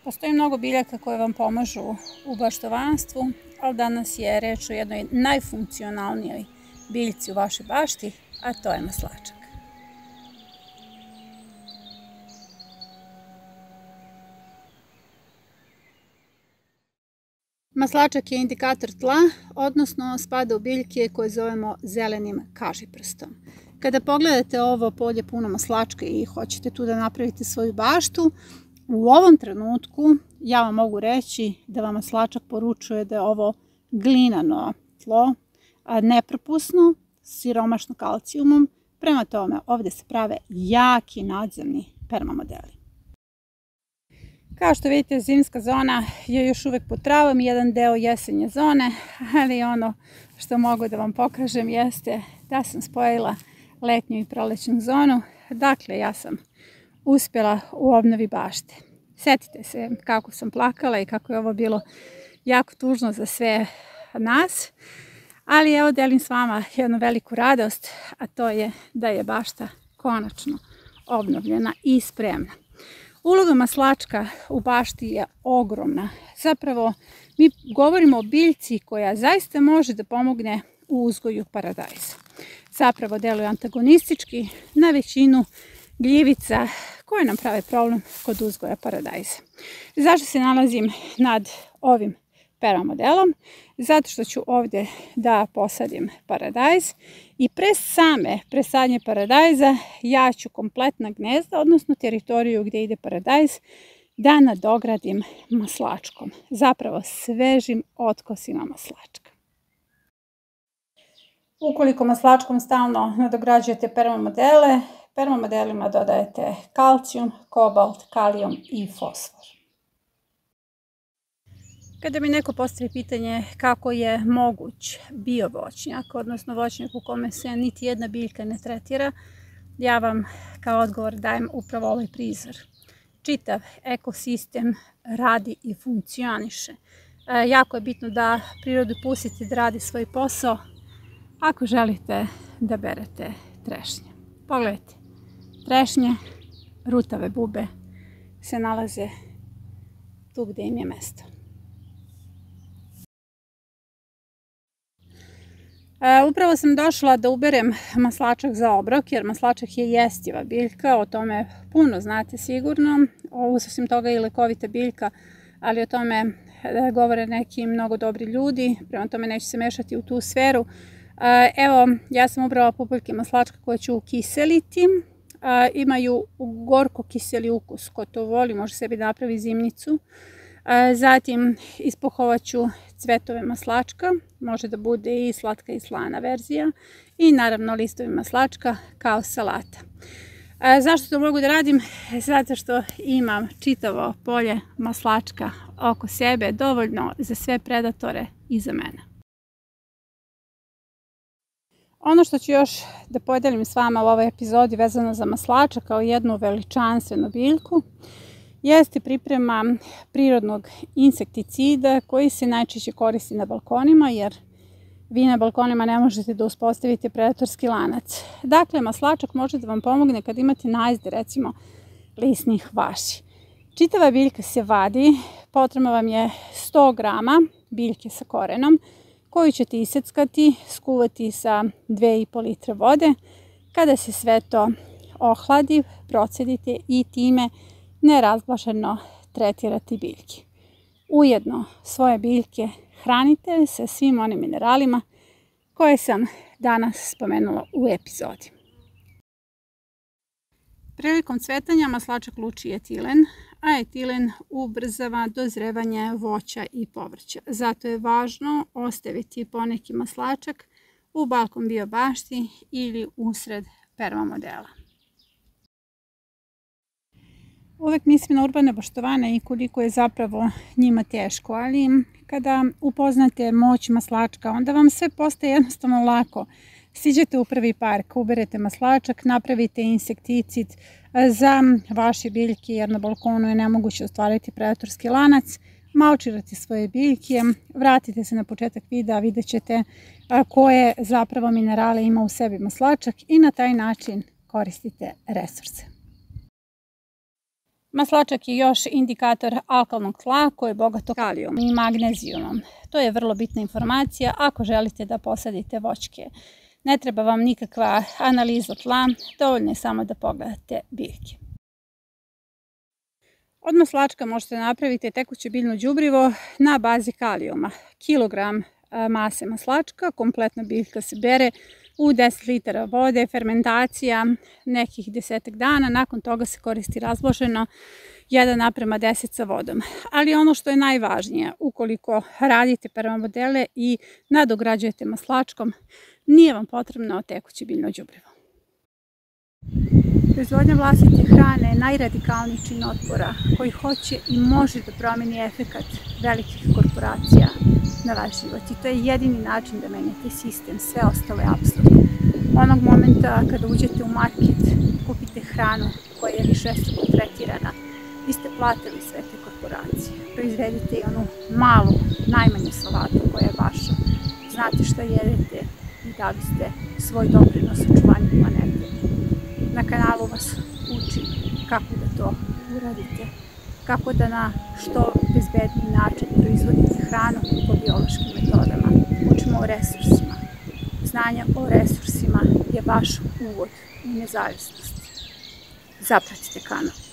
Postoji mnogo biljaka koje vam pomažu u baštovanstvu, ali danas je reč o jednoj najfunkcionalnijoj biljci u vašoj bašti, a to je maslačak. Maslačak je indikator tla, odnosno spada u biljke koje zovemo zelenim kažiprstom. Kada pogledate ovo polje puno maslačka i hoćete tu da napravite svoju baštu, u ovom trenutku ja vam mogu reći da vam maslačak poručuje da je ovo glinano tlo, nepropusno, siromašno kalcijumom. Prema tome, ovdje se prave jaki nadzemni permamodeli. Kao što vidite, zimska zona je još uvijek pod travom, jedan deo jesenje zone, ali ono što mogu da vam pokažem jeste da sam spojila letnju i prolećnu zonu. Dakle, ja sam uspjela u obnovi bašte. Sjetite se kako sam plakala i kako je ovo bilo jako tužno za sve nas, ali evo delim s vama jednu veliku radost, a to je da je bašta konačno obnovljena i spremna. Uloga maslačka u bašti je ogromna. Zapravo, mi govorimo o biljci koja zaista može da pomogne u uzgoju paradajza. Zapravo deluje antagonistički na većinu gljivica koje nam prave problem kod uzgoja paradajza. Zašto se nalazim nad ovim permamodelom? Zato što ću ovdje da posadim paradajz i pre sadnje paradajza ja ću kompletna gnezda, odnosno teritoriju gdje ide paradajz, da nadogradim maslačkom. Zapravo svežim otkosima maslačka. Ukoliko maslačkom stalno nadograđujete permamodele, permamodelima dodajete kalcijum, kobalt, kalijum i fosfor. Kada mi neko postavi pitanje kako je moguć biovoćnjak, odnosno voćnjak u kome se niti jedna biljka ne tretira, ja vam kao odgovor dajem upravo ovaj prizor. Čitav ekosistem radi i funkcioniše. Jako je bitno da prirodu pustite da radi svoj posao ako želite da berete trešnje. Pogledajte, trešnje, rutave bube se nalaze tu gdje im je mesto. Upravo sam došla da uberem maslačak za obrok, jer maslačak je jestiva biljka, o tome puno znate sigurno. Osim toga je lekovita biljka, ali o tome govore neki mnogo dobri ljudi, prema tome neću se mešati u tu sferu. Evo, ja sam ubrala pupoljke maslačka koje ću ukiseliti. Imaju gorko kiseli ukus, ko to voli može sebi da napravi zimnicu. Zatim ispuhovat ću cvetove maslačka, može da bude i slatka i slana verzija, i naravno listovi maslačka kao salata. Zašto to mogu da radim? Zato što imam čitavo polje maslačka oko sebe, dovoljno za sve predatore i za mene. Ono što ću još da podelim s vama u ovoj epizodi vezano za maslačak kao jednu veličanstvenu biljku jeste priprema prirodnog insekticida koji se najčešće koristi na balkonima, jer vi na balkonima ne možete da uspostavite predatorski lanac. Dakle, maslačak može da vam pomogne kad imate najezde, recimo, lisnih vaši. Čitava biljka se vadi, potrebno vam je 100 grama biljke sa korenom, koju ćete iseckati, skuvati sa 2,5 litre vode. Kada se sve to ohladi, procedite i time nerazblaženo tretirati biljke. Ujedno svoje biljke hranite sa svim onim mineralima koje sam danas spomenula u epizodi. Prilikom cvetanja maslačak luči etilen, a etilen ubrzava dozrevanje voća i povrća. Zato je važno ostaviti poneki maslačak u balkon biobašti ili usred permamodela. Uvijek mislim na urbane baštovane i koliko je zapravo njima teško, ali kada upoznate moć maslačka, onda vam sve postaje jednostavno lako. Siđete u prvi park, uberete maslačak, napravite insekticid za vaše biljke, jer na balkonu je nemoguće ostvariti predatorski lanac. Malčirate svoje biljke, vratite se na početak videa, vidjet ćete koje zapravo minerale ima u sebi maslačak i na taj način koristite resurse. Maslačak je još indikator alkalnog tla koje je bogato kalijom i magnezijumom. To je vrlo bitna informacija ako želite da posadite voćke. Ne treba vam nikakva analiza tla, dovoljno je samo da pogledate biljke. Od maslačka možete napraviti tekuće biljno đubrivo na bazi kalijuma. Kilogram mase maslačka, kompletna biljka se bere u 10 litara vode, fermentacija nekih 10 dana, nakon toga se koristi razloženo 1:10 sa vodom. Ali ono što je najvažnije, ukoliko radite permamodele i nadograđujete maslačkom, nije vam potrebno tekuće biljno đubrivo. Proizvodnja vlastite hrane je najradikalniji čin otpora koji hoće i može da promeni efekat velikih korporacija na vaš život. I to je jedini način da menjate sistem, sve ostalo je apsurd. Onog momenta kada uđete u market, kupite hranu koja je višestruko tretirana, vi ste platili sve te korporacije. Proizvedite i onu malu, najmanju salatu koja je vaša. Znate šta jedete i dali ste svoj doprinos u očuvanju planete. Na kanalu vas učim kako da to uradite, kako da na što bezbedniji način proizvodite hranu po biološkim metodama. Učimo o resursima. Znanje o resursima je vaš uvod u nezavisnost. Zapratite kanal.